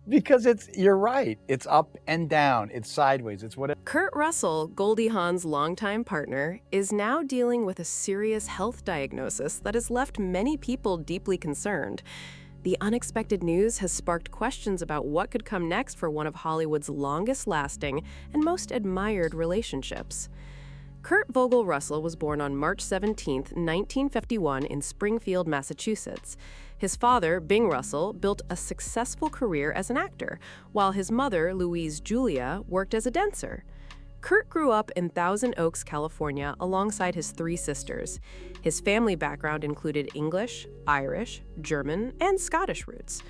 Because you're right. It's up and down. It's sideways. It's what. Kurt Russell, Goldie Hawn's longtime partner, is now dealing with a serious health diagnosis that has left many people deeply concerned. The unexpected news has sparked questions about what could come next for one of Hollywood's longest-lasting and most admired relationships. Kurt Vogel Russell was born on March 17, 1951 in Springfield, Massachusetts. His father, Bing Russell, built a successful career as an actor, while his mother, Louise Julia, worked as a dancer. Kurt grew up in Thousand Oaks, California, alongside his three sisters. His family background included English, Irish, German, and Scottish roots.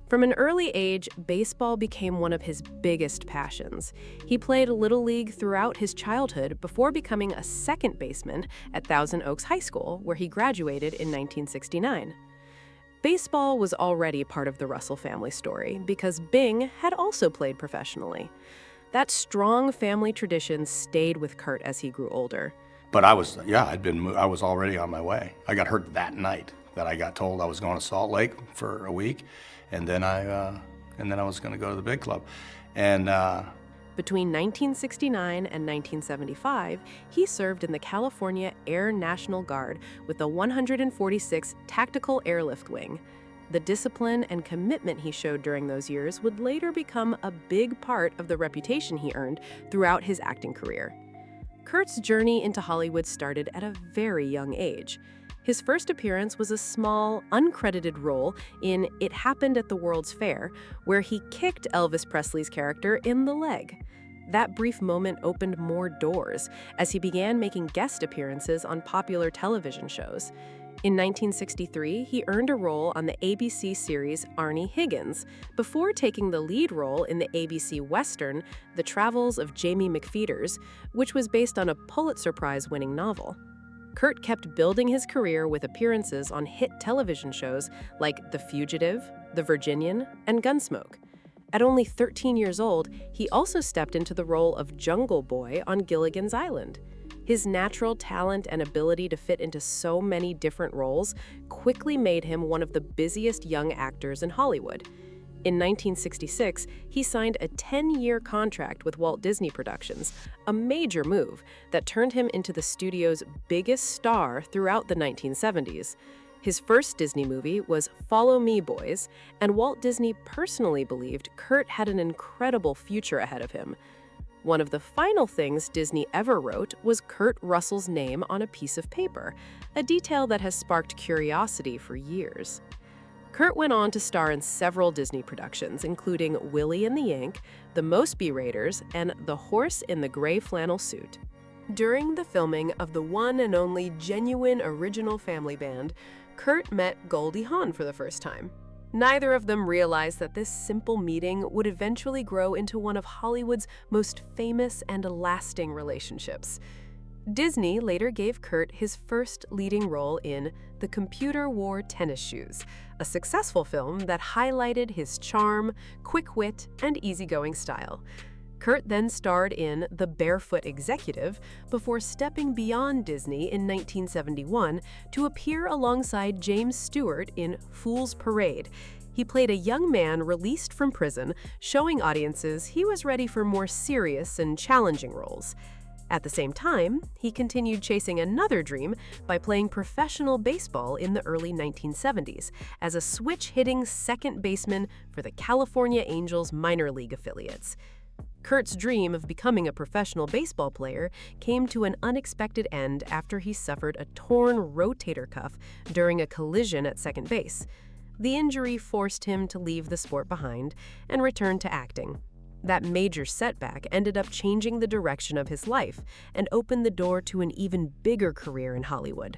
From an early age, baseball became one of his biggest passions. He played Little League throughout his childhood before becoming a second baseman at Thousand Oaks High School, where he graduated in 1969. Baseball was already part of the Russell family story because Bing had also played professionally. That strong family tradition stayed with Kurt as he grew older. But I was already on my way. I got hurt that night that I got told I was going to Salt Lake for a week, and then I was going to go to the big club. And between 1969 and 1975, he served in the California Air National Guard with the 146th Tactical Airlift Wing. The discipline and commitment he showed during those years would later become a big part of the reputation he earned throughout his acting career. Kurt's journey into Hollywood started at a very young age. His first appearance was a small, uncredited role in It Happened at the World's Fair, where he kicked Elvis Presley's character in the leg. That brief moment opened more doors as he began making guest appearances on popular television shows. In 1963, he earned a role on the ABC series Arnie Higgins, before taking the lead role in the ABC Western The Travels of Jamie McPheeters, which was based on a Pulitzer Prize-winning novel. Kurt kept building his career with appearances on hit television shows like The Fugitive, The Virginian, and Gunsmoke. At only 13 years old, he also stepped into the role of Jungle Boy on Gilligan's Island. His natural talent and ability to fit into so many different roles quickly made him one of the busiest young actors in Hollywood. In 1966, he signed a 10-year contract with Walt Disney Productions, a major move that turned him into the studio's biggest star throughout the 1970s. His first Disney movie was Follow Me, Boys, and Walt Disney personally believed Kurt had an incredible future ahead of him. One of the final things Disney ever wrote was Kurt Russell's name on a piece of paper, a detail that has sparked curiosity for years. Kurt went on to star in several Disney productions, including Willie and the Yank, The Mosby Raiders, and The Horse in the Gray Flannel Suit. During the filming of the one and only genuine original family band, Kurt met Goldie Hawn for the first time. Neither of them realized that this simple meeting would eventually grow into one of Hollywood's most famous and lasting relationships. Disney later gave Kurt his first leading role in The Computer Wore Tennis Shoes, a successful film that highlighted his charm, quick wit, and easygoing style. Kurt then starred in The Barefoot Executive before stepping beyond Disney in 1971 to appear alongside James Stewart in Fool's Parade. He played a young man released from prison, showing audiences he was ready for more serious and challenging roles. At the same time, he continued chasing another dream by playing professional baseball in the early 1970s as a switch-hitting second baseman for the California Angels minor league affiliates. Kurt's dream of becoming a professional baseball player came to an unexpected end after he suffered a torn rotator cuff during a collision at second base. The injury forced him to leave the sport behind and return to acting. That major setback ended up changing the direction of his life and opened the door to an even bigger career in Hollywood.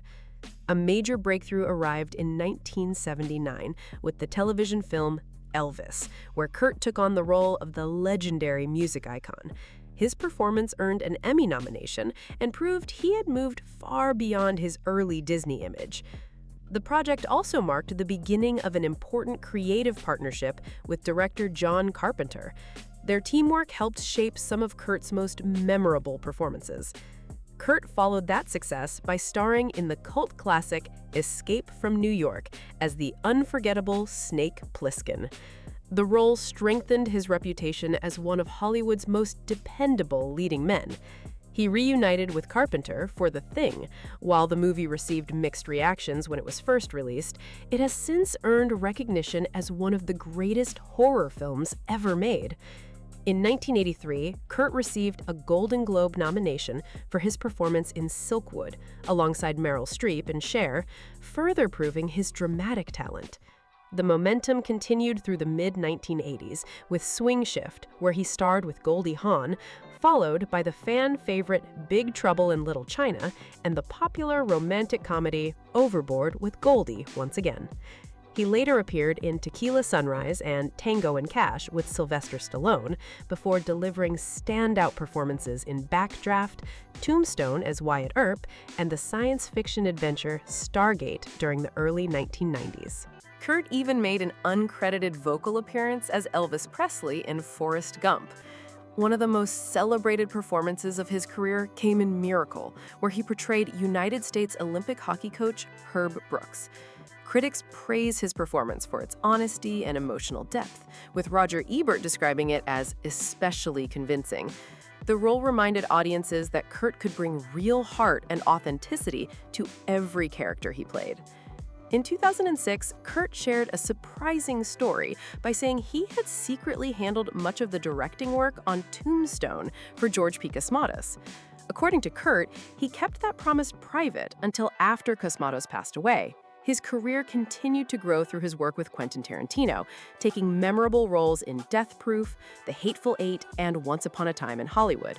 A major breakthrough arrived in 1979 with the television film Elvis, where Kurt took on the role of the legendary music icon. His performance earned an Emmy nomination and proved he had moved far beyond his early Disney image. The project also marked the beginning of an important creative partnership with director John Carpenter. Their teamwork helped shape some of Kurt's most memorable performances. Kurt followed that success by starring in the cult classic Escape from New York as the unforgettable Snake Plissken. The role strengthened his reputation as one of Hollywood's most dependable leading men. He reunited with Carpenter for The Thing. While the movie received mixed reactions when it was first released, it has since earned recognition as one of the greatest horror films ever made. In 1983, Kurt received a Golden Globe nomination for his performance in Silkwood, alongside Meryl Streep and Cher, further proving his dramatic talent. The momentum continued through the mid-1980s with Swing Shift, where he starred with Goldie Hawn, followed by the fan-favorite Big Trouble in Little China and the popular romantic comedy Overboard with Goldie once again. He later appeared in Tequila Sunrise and Tango and Cash with Sylvester Stallone before delivering standout performances in Backdraft, Tombstone as Wyatt Earp, and the science fiction adventure Stargate during the early 1990s. Kurt even made an uncredited vocal appearance as Elvis Presley in Forrest Gump. One of the most celebrated performances of his career came in Miracle, where he portrayed United States Olympic hockey coach Herb Brooks. Critics praise his performance for its honesty and emotional depth, with Roger Ebert describing it as especially convincing. The role reminded audiences that Kurt could bring real heart and authenticity to every character he played. In 2006, Kurt shared a surprising story by saying he had secretly handled much of the directing work on Tombstone for George P. Cosmatos. According to Kurt, he kept that promise private until after Cosmatos passed away. His career continued to grow through his work with Quentin Tarantino, taking memorable roles in Death Proof, The Hateful Eight, and Once Upon a Time in Hollywood.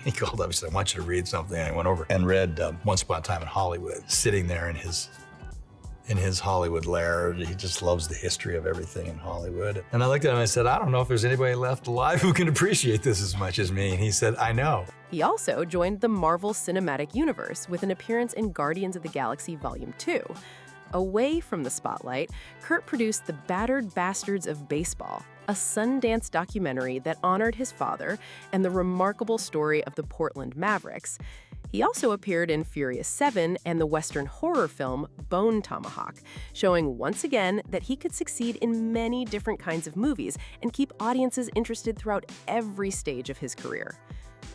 He called up and said, "I want you to read something." I went over and read Once Upon a Time in Hollywood, sitting there in his Hollywood lair. He just loves the history of everything in Hollywood. And I looked at him and I said, "I don't know if there's anybody left alive who can appreciate this as much as me." And he said, "I know." He also joined the Marvel Cinematic Universe with an appearance in Guardians of the Galaxy Volume 2. Away from the spotlight, Kurt produced The Battered Bastards of Baseball, a Sundance documentary that honored his father and the remarkable story of the Portland Mavericks. He also appeared in Furious 7 and the Western horror film Bone Tomahawk, showing once again that he could succeed in many different kinds of movies and keep audiences interested throughout every stage of his career.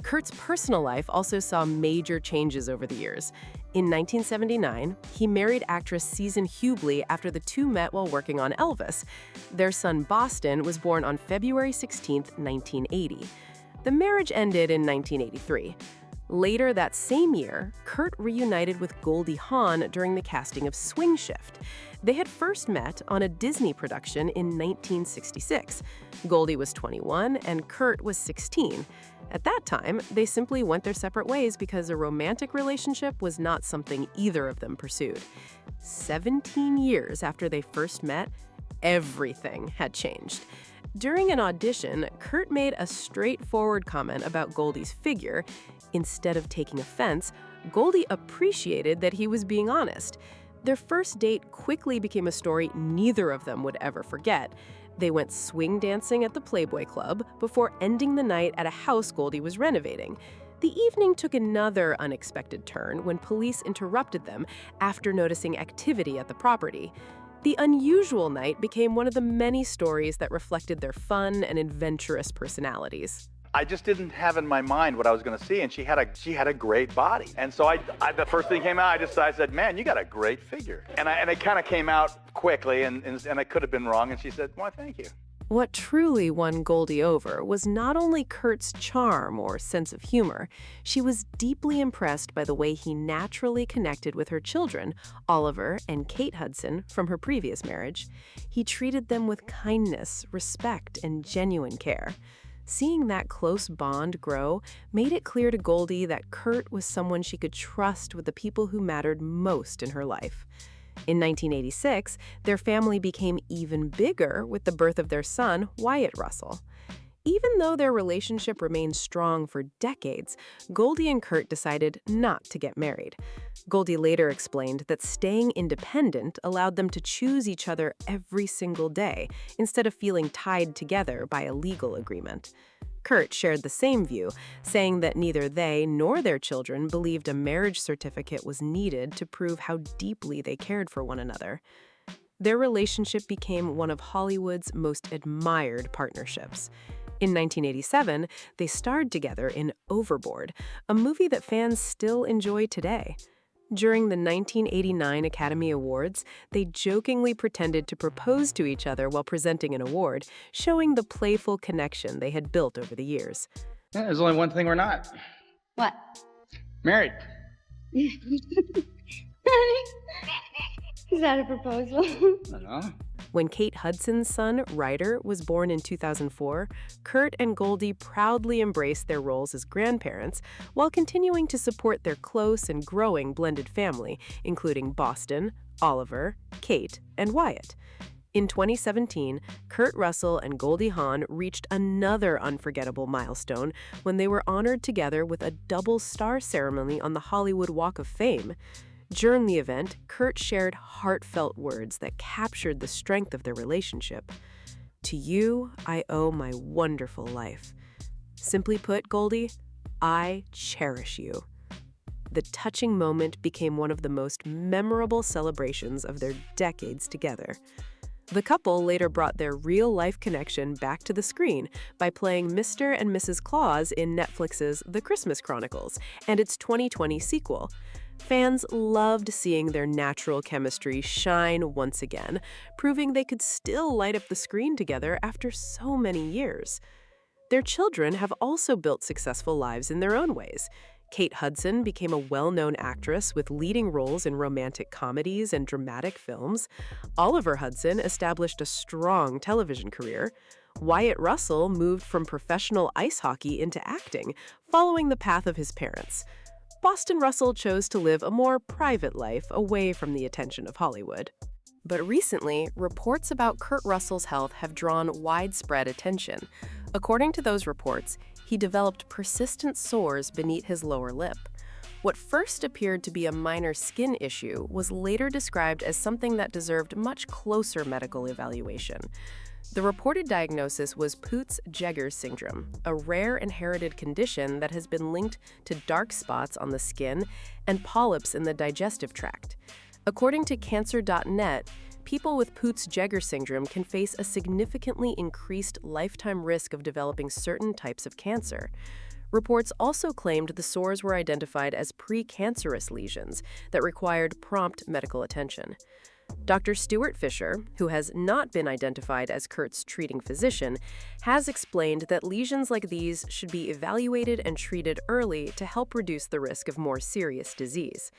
Kurt's personal life also saw major changes over the years. In 1979, he married actress Susan Hubley after the two met while working on Elvis. Their son Boston was born on February 16, 1980. The marriage ended in 1983. Later that same year, Kurt reunited with Goldie Hawn during the casting of Swing Shift. They had first met on a Disney production in 1966. Goldie was 21 and Kurt was 16. At that time, they simply went their separate ways because a romantic relationship was not something either of them pursued. 17 years after they first met, everything had changed. During an audition, Kurt made a straightforward comment about Goldie's figure. Instead of taking offense, Goldie appreciated that he was being honest. Their first date quickly became a story neither of them would ever forget. They went swing dancing at the Playboy Club before ending the night at a house Goldie was renovating. The evening took another unexpected turn when police interrupted them after noticing activity at the property. The unusual night became one of the many stories that reflected their fun and adventurous personalities. I just didn't have in my mind what I was going to see, and she had a great body. And so I the first thing came out, I said, "Man, you got a great figure." And it kind of came out quickly, and I could have been wrong. And she said, "Well, thank you." What truly won Goldie over was not only Kurt's charm or sense of humor. She was deeply impressed by the way he naturally connected with her children, Oliver and Kate Hudson, from her previous marriage. He treated them with kindness, respect, and genuine care. Seeing that close bond grow made it clear to Goldie that Kurt was someone she could trust with the people who mattered most in her life. In 1986, their family became even bigger with the birth of their son, Wyatt Russell. Even though their relationship remained strong for decades, Goldie and Kurt decided not to get married. Goldie later explained that staying independent allowed them to choose each other every single day, instead of feeling tied together by a legal agreement. Kurt shared the same view, saying that neither they nor their children believed a marriage certificate was needed to prove how deeply they cared for one another. Their relationship became one of Hollywood's most admired partnerships. In 1987, they starred together in Overboard, a movie that fans still enjoy today. During the 1989 Academy Awards, they jokingly pretended to propose to each other while presenting an award, showing the playful connection they had built over the years. Yeah, there's only one thing we're not. What? Married. Is that a proposal? I don't know. When Kate Hudson's son, Ryder, was born in 2004, Kurt and Goldie proudly embraced their roles as grandparents while continuing to support their close and growing blended family, including Boston, Oliver, Kate, and Wyatt. In 2017, Kurt Russell and Goldie Hawn reached another unforgettable milestone when they were honored together with a double star ceremony on the Hollywood Walk of Fame. During the event, Kurt shared heartfelt words that captured the strength of their relationship. "To you, I owe my wonderful life. Simply put, Goldie, I cherish you." The touching moment became one of the most memorable celebrations of their decades together. The couple later brought their real-life connection back to the screen by playing Mr. and Mrs. Claus in Netflix's The Christmas Chronicles and its 2020 sequel. Fans loved seeing their natural chemistry shine once again, proving they could still light up the screen together after so many years. Their children have also built successful lives in their own ways. Kate Hudson became a well-known actress with leading roles in romantic comedies and dramatic films. Oliver Hudson established a strong television career. Wyatt Russell moved from professional ice hockey into acting, following the path of his parents. Boston Russell chose to live a more private life away from the attention of Hollywood. But recently, reports about Kurt Russell's health have drawn widespread attention. According to those reports, he developed persistent sores beneath his lower lip. What first appeared to be a minor skin issue was later described as something that deserved much closer medical evaluation. The reported diagnosis was Peutz-Jeghers syndrome, a rare inherited condition that has been linked to dark spots on the skin and polyps in the digestive tract. According to Cancer.net, people with Peutz-Jeghers syndrome can face a significantly increased lifetime risk of developing certain types of cancer. Reports also claimed the sores were identified as precancerous lesions that required prompt medical attention. Dr. Stuart Fisher, who has not been identified as Kurt's treating physician, has explained that lesions like these should be evaluated and treated early to help reduce the risk of more serious disease.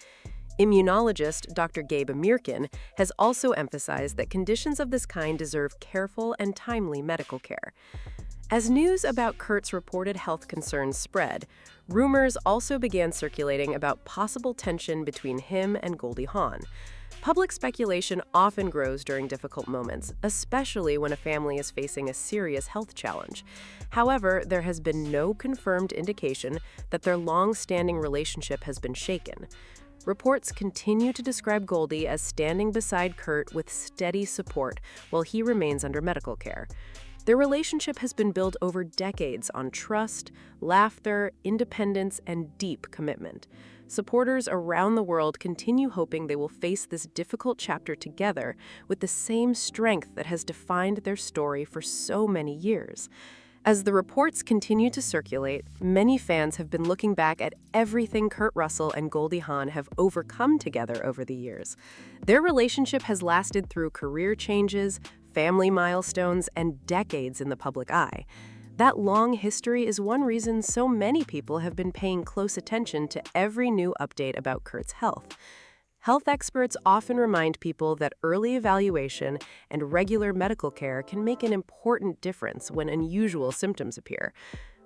Immunologist Dr. Gabe Amirkin has also emphasized that conditions of this kind deserve careful and timely medical care. As news about Kurt's reported health concerns spread, rumors also began circulating about possible tension between him and Goldie Hawn. Public speculation often grows during difficult moments, especially when a family is facing a serious health challenge. However, there has been no confirmed indication that their long-standing relationship has been shaken. Reports continue to describe Goldie as standing beside Kurt with steady support while he remains under medical care. Their relationship has been built over decades on trust, laughter, independence, and deep commitment. Supporters around the world continue hoping they will face this difficult chapter together with the same strength that has defined their story for so many years. As the reports continue to circulate, many fans have been looking back at everything Kurt Russell and Goldie Hawn have overcome together over the years. Their relationship has lasted through career changes, family milestones, and decades in the public eye. That long history is one reason so many people have been paying close attention to every new update about Kurt's health. Health experts often remind people that early evaluation and regular medical care can make an important difference when unusual symptoms appear.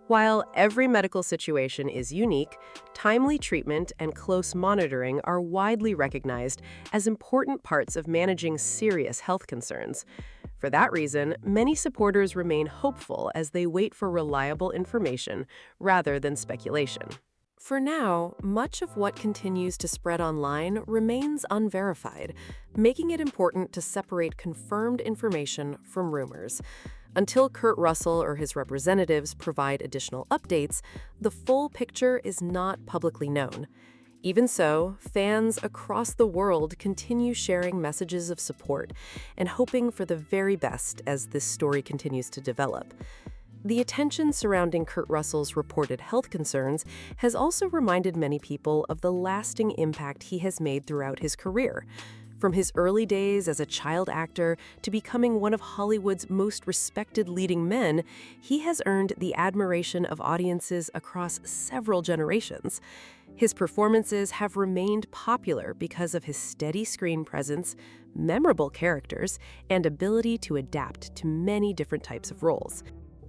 While every medical situation is unique, timely treatment and close monitoring are widely recognized as important parts of managing serious health concerns. For that reason, many supporters remain hopeful as they wait for reliable information rather than speculation. For now, much of what continues to spread online remains unverified, making it important to separate confirmed information from rumors. Until Kurt Russell or his representatives provide additional updates, the full picture is not publicly known. Even so, fans across the world continue sharing messages of support and hoping for the very best as this story continues to develop. The attention surrounding Kurt Russell's reported health concerns has also reminded many people of the lasting impact he has made throughout his career. From his early days as a child actor to becoming one of Hollywood's most respected leading men, he has earned the admiration of audiences across several generations. His performances have remained popular because of his steady screen presence, memorable characters, and ability to adapt to many different types of roles.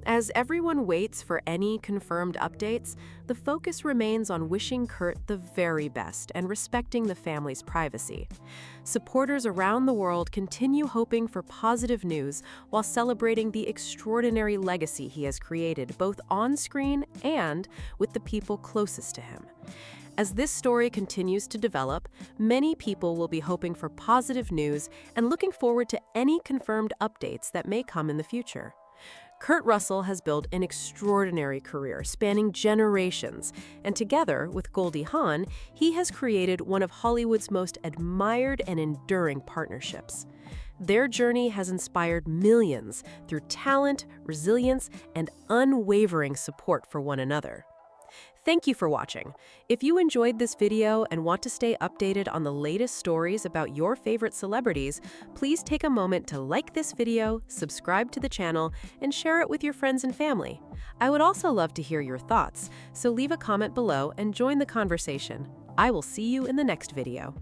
As everyone waits for any confirmed updates, the focus remains on wishing Kurt the very best and respecting the family's privacy. Supporters around the world continue hoping for positive news while celebrating the extraordinary legacy he has created both on screen and with the people closest to him. As this story continues to develop, many people will be hoping for positive news and looking forward to any confirmed updates that may come in the future. Kurt Russell has built an extraordinary career spanning generations, and together with Goldie Hawn, he has created one of Hollywood's most admired and enduring partnerships. Their journey has inspired millions through talent, resilience, and unwavering support for one another. Thank you for watching. If you enjoyed this video and want to stay updated on the latest stories about your favorite celebrities, please take a moment to like this video, subscribe to the channel, and share it with your friends and family. I would also love to hear your thoughts, so leave a comment below and join the conversation. I will see you in the next video.